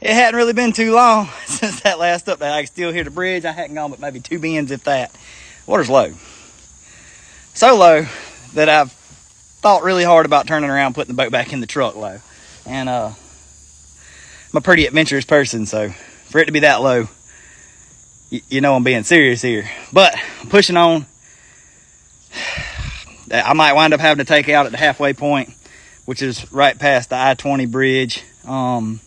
it hadn't really been too long since that last update. I can still hear the bridge. I hadn't gone but maybe 2 bends, if that. Water's low. So low that I've thought really hard about turning around, putting the boat back in the truck low. And I'm a pretty adventurous person, so for it to be that low, you know I'm being serious here. But I'm pushing on. I might wind up having to take out at the halfway point, which is right past the I-20 bridge, on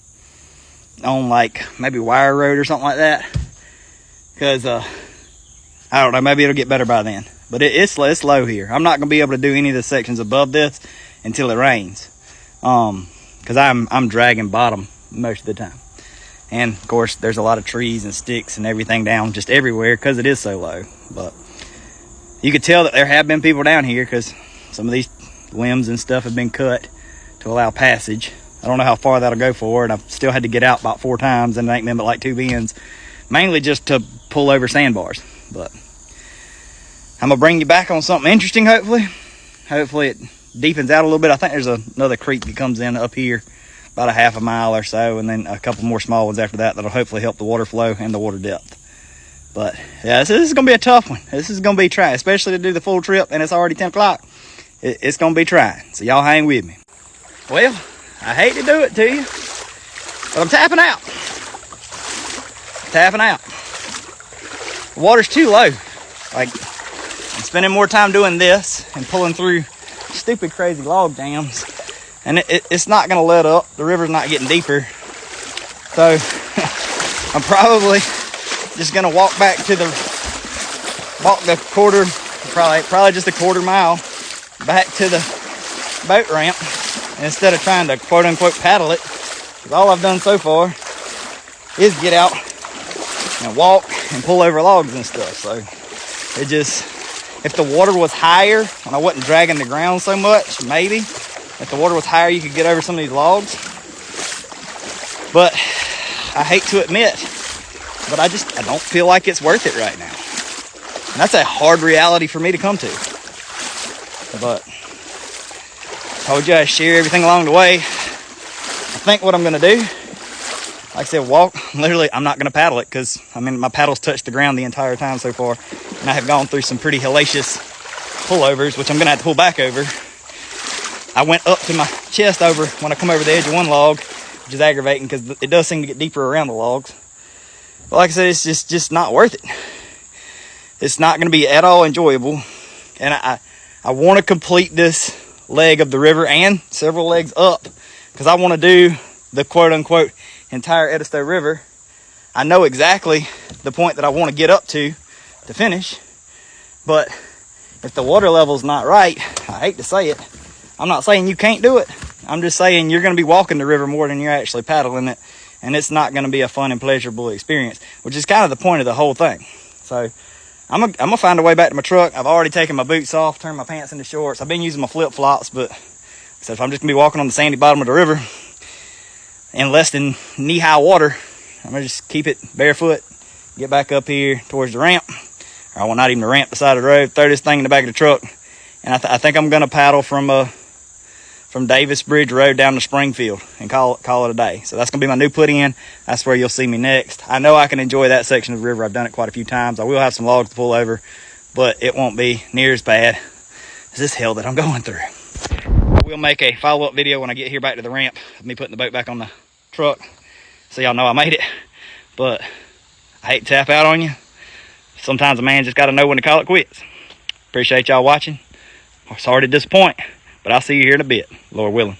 like maybe Wire Road or something like that. Because I don't know, maybe it'll get better by then. But it's low here. I'm not gonna be able to do any of the sections above this until it rains, because I'm dragging bottom most of the time. And of course there's a lot of trees and sticks and everything down just everywhere because it is so low. But you could tell that there have been people down here because some of these limbs and stuff have been cut to allow passage. I don't know how far that'll go for, and I've still had to get out about 4 times, and it ain't been but like 2 bends, mainly just to pull over sandbars. But I'm gonna bring you back on something interesting, hopefully. Hopefully it deepens out a little bit. I think there's another creek that comes in up here about a half a mile or so, and then a couple more small ones after that that'll hopefully help the water flow and the water depth. But yeah, this is gonna be a tough one. This is gonna be trying, especially to do the full trip, and it's already 10 o'clock. It's gonna be trying, so y'all hang with me. Well, I hate to do it to you, but I'm tapping out. Tapping out. The water's too low. Like, I'm spending more time doing this and pulling through stupid crazy log jams, and it's not gonna let up. The river's not getting deeper, so I'm probably just gonna walk back to the quarter, probably just a quarter mile back to the boat ramp instead of trying to quote unquote paddle it, because all I've done so far is get out and walk and pull over logs and stuff. So it just, if the water was higher and I wasn't dragging the ground so much, maybe if the water was higher you could get over some of these logs. But I hate to admit, but I don't feel like it's worth it right now. And that's a hard reality for me to come to. But I told you I'd share everything along the way. I think what I'm gonna do, like I said, walk. Literally, I'm not gonna paddle it because my paddle's touched the ground the entire time so far, and I have gone through some pretty hellacious pullovers, which I'm gonna have to pull back over. I went up to my chest over when I come over the edge of one log, which is aggravating because it does seem to get deeper around the logs. But like I said, it's just not worth it. It's not gonna be at all enjoyable, and I want to complete this leg of the river and several legs up because I want to do the quote-unquote entire Edisto River. I know exactly the point that I want to get up to finish, but if the water level's not right, I hate to say it, I'm not saying you can't do it. I'm just saying you're going to be walking the river more than you're actually paddling it, and it's not going to be a fun and pleasurable experience, which is kind of the point of the whole thing. So I'm gonna find a way back to my truck. I've already taken my boots off, turned my pants into shorts. I've been using my flip-flops, but so if I'm just gonna be walking on the sandy bottom of the river in less than knee-high water, I'm gonna just keep it barefoot, get back up here towards the ramp, or well, not even the ramp, the side of the road, throw this thing in the back of the truck, and I think I'm gonna paddle from Davis Bridge Road down to Springfield and call it a day. So that's gonna be my new put in. That's where you'll see me next. I know I can enjoy that section of the river. I've done it quite a few times. I will have some logs to pull over, but it won't be near as bad as this hell that I'm going through. I will make a follow-up video when I get here back to the ramp of me putting the boat back on the truck, so y'all know I made it. But I hate to tap out on you. Sometimes a man just got to know when to call it quits. Appreciate y'all watching. Sorry to disappoint, but I'll see you here in a bit, Lord willing.